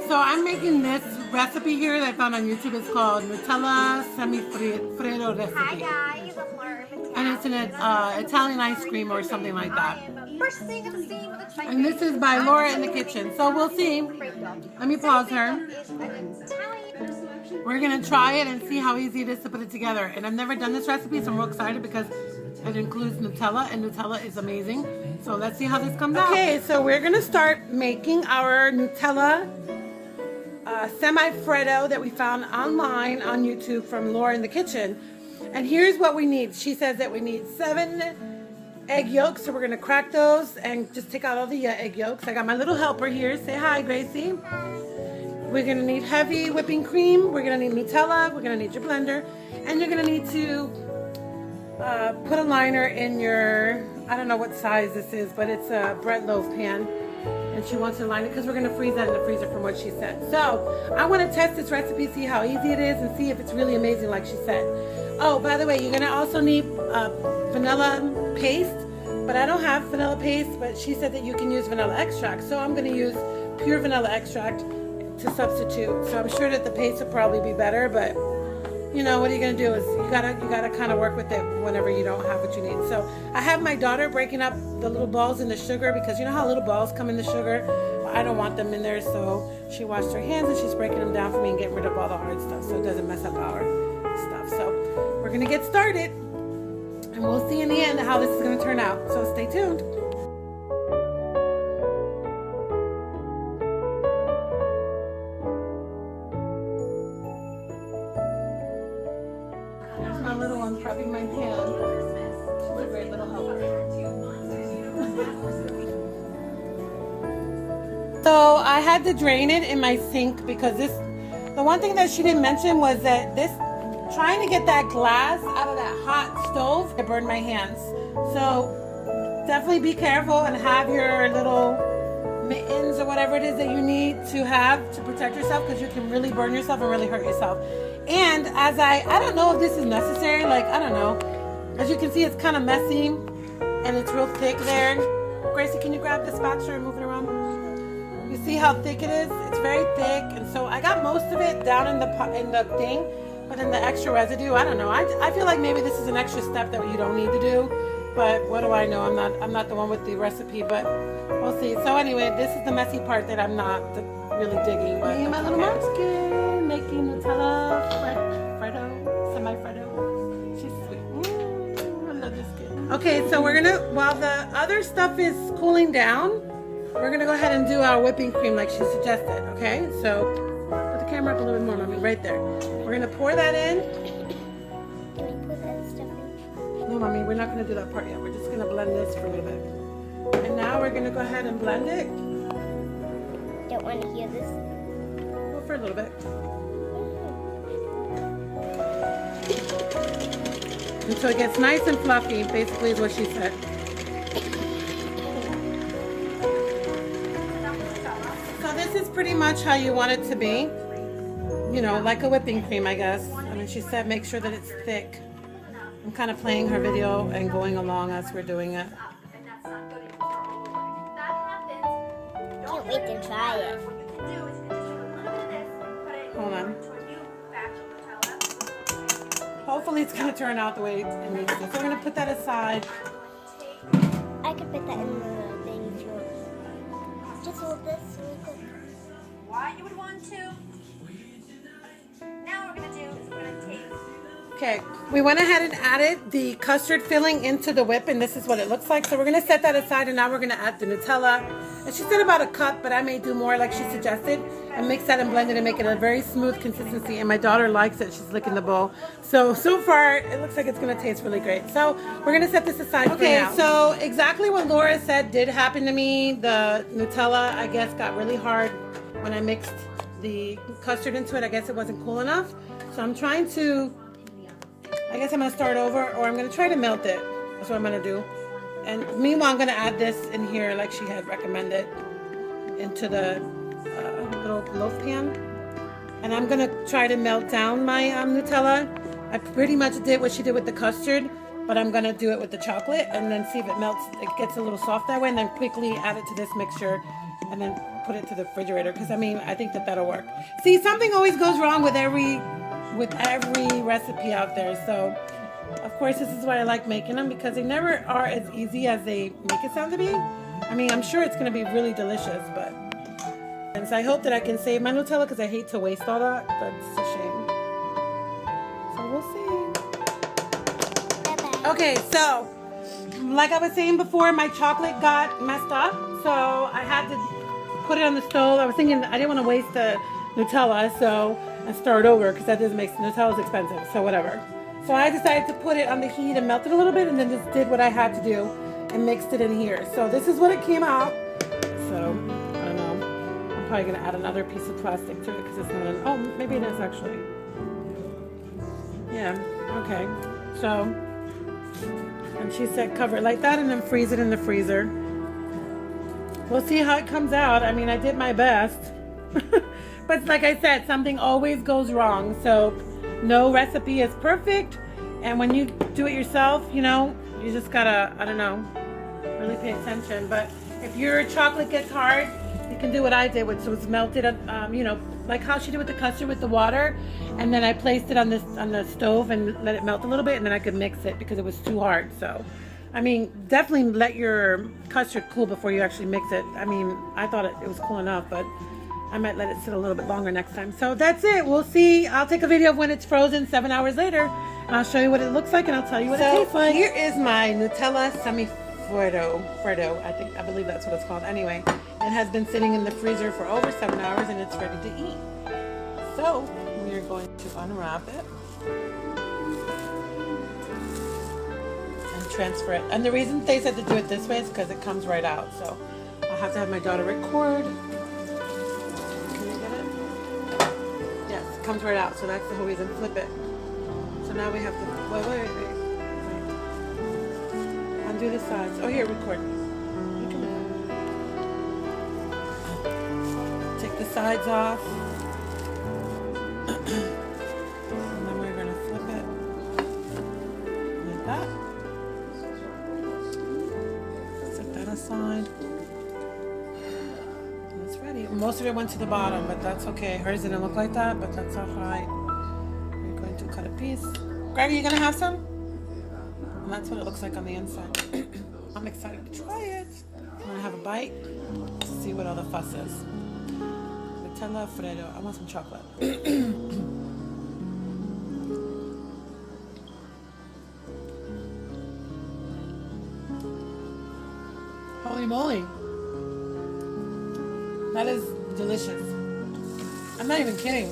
so I'm making this recipe here that I found on YouTube. It's called Nutella SemiFredo Recipe. Hi guys, and it's an Italian ice cream or something like that. bursting at the seam with excitement. And this is by Laura in the Kitchen. So we'll see. Let me pause her. We're going to try it and see how easy it is to put it together. And I've never done this recipe, so I'm real excited because it includes Nutella, and Nutella is amazing. So let's see how this comes out. Okay, so we're going to start making our Nutella SemiFreddo that we found online on YouTube from Laura in the Kitchen. And here's what we need. She says that we need 7 egg yolks, so we're going to crack those and just take out all the egg yolks. I got my little helper here. Say hi, Gracie. We're going to need heavy whipping cream. We're going to need Nutella. We're going to need your blender. And you're going to need to put a liner in your, I don't know what size this is, but it's a bread loaf pan. And she wants to line it because we're going to freeze that in the freezer from what she said. So I want to test this recipe, see how easy it is, and see if it's really amazing like she said. Oh, by the way, you're going to also need vanilla paste. But I don't have vanilla paste, but she said that you can use vanilla extract. So I'm going to use pure vanilla extract to substitute. So I'm sure that the paste will probably be better, but you know, what are you going to do is you gotta kind of work with it whenever you don't have what you need. So I have my daughter breaking up the little balls in the sugar because you know how little balls come in the sugar? Well, I don't want them in there, so she washed her hands and she's breaking them down for me and getting rid of all the hard stuff so it doesn't mess up our stuff. So we're going to get started and we'll see in the end how this is going to turn out. So stay tuned. My little one prepping my pan. She's a great little helper. So I had to drain it in my sink because the one thing that she didn't mention was that trying to get that glass out of that hot stove, it burned my hands. So definitely be careful and have your little mittens or whatever it is that you need to have to protect yourself because you can really burn yourself and really hurt yourself. And as I don't know if this is necessary, like, I don't know. As you can see, it's kind of messy and it's real thick there. Gracie, can you grab the spatula and move it around? You see how thick it is? It's very thick. And so I got most of it down in the thing, but then the extra residue, I don't know. I feel like maybe this is an extra step that you don't need to do, but what do I know? I'm not the one with the recipe, but we'll see. So anyway, this is the messy part that I'm not really digging. But me and my little munchkin making Nutella SemiFreddo. She's sweet. I love this kid. Okay, so we're gonna, while the other stuff is cooling down, we're gonna go ahead and do our whipping cream like she suggested. Okay, so put the camera up a little bit more, mommy, right there. We're gonna pour that in. Can we put that stuff in? No, mommy, we're not gonna do that part yet. We're just gonna blend this for a little bit. And now we're gonna go ahead and blend it. Don't want to hear this. Well, for a little bit. Until it gets nice and fluffy, basically is what she said. So this is pretty much how you want it to be. You know, like a whipping cream, I guess. I mean, she said make sure that it's thick. I'm kind of playing her video and going along as we're doing it. Can't wait to try it. Hold on. Hopefully it's going to turn out the way it needs to. So we're going to put that aside. I could put that in the thing if you want. Just hold this really quick. Why you would want to? Now what we're going to do is we're going to take... Okay, we went ahead and added the custard filling into the whip, and this is what it looks like. So we're going to set that aside, and now we're going to add the Nutella. And she said about a cup, but I may do more like she suggested, and mix that and blend it and make it a very smooth consistency. And my daughter likes it. She's licking the bowl. So far, it looks like it's going to taste really great. So we're going to set this aside for now. So exactly what Laura said did happen to me. The Nutella, I guess, got really hard when I mixed the custard into it. I guess it wasn't cool enough. So I'm trying to... I guess I'm going to start over, or I'm going to try to melt it. That's what I'm going to do. And meanwhile, I'm going to add this in here like she had recommended into the little loaf pan. And I'm going to try to melt down my Nutella. I pretty much did what she did with the custard, but I'm going to do it with the chocolate and then see if it melts. It gets a little soft that way, and then quickly add it to this mixture and then put it to the refrigerator, because I mean, I think that that'll work. See, something always goes wrong with every recipe out there. So of course, this is why I like making them, because they never are as easy as they make it sound to be. I mean, I'm sure it's going to be really delicious, but... And so I hope that I can save my Nutella, because I hate to waste all that. That's a shame. So we'll see. Bye-bye. Okay, so like I was saying before, my chocolate got messed up, so I had to put it on the stove. I was thinking I didn't want to waste the Nutella, so I start over, because that doesn't make Nutella's expensive, so whatever. So I decided to put it on the heat and melt it a little bit, and then just did what I had to do and mixed it in here. So this is what it came out. So I don't know. I'm probably gonna add another piece of plastic to it, because it's not an, oh, maybe it is actually. Yeah, okay. So, and she said cover it like that and then freeze it in the freezer. We'll see how it comes out. I mean, I did my best. But like I said, something always goes wrong. So no recipe is perfect. And when you do it yourself, you know, you just gotta, I don't know, really pay attention. But if your chocolate gets hard, you can do what I did, which was melted, you know, like how she did with the custard with the water. And then I placed it on the stove and let it melt a little bit, and then I could mix it because it was too hard. So, I mean, definitely let your custard cool before you actually mix it. I mean, I thought it was cool enough, but I might let it sit a little bit longer next time. So that's it. We'll see. I'll take a video of when it's frozen 7 hours later, and I'll show you what it looks like, and I'll tell you what it tastes like. Here is my Nutella SemiFreddo. I believe that's what it's called. Anyway, it has been sitting in the freezer for over 7 hours, and it's ready to eat. So we are going to unwrap it and transfer it. And the reason they said to do it this way is because it comes right out. So I'll have to have my daughter record. Comes right out, so that's the whole reason. Flip it. So now we have to wait. Undo the sides. Oh, here, record. Take the sides off, and then we're gonna flip it like that. Set that aside. Most of it went to the bottom, but that's okay. Hers didn't look like that, but that's all right. We're going to cut a piece. Greg, are you going to have some? And that's what it looks like on the inside. I'm excited to try it. I'm going to have a bite. See what all the fuss is. Nutella Fredo. I want some chocolate. Holy moly. That is delicious. I'm not even kidding.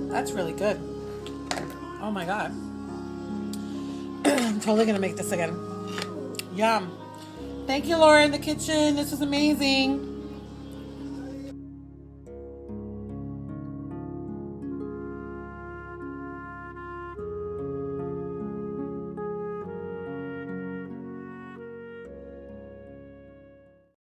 That's really good. Oh my God. I'm totally gonna make this again. Yum. Thank you, Laura, in the kitchen. This was amazing.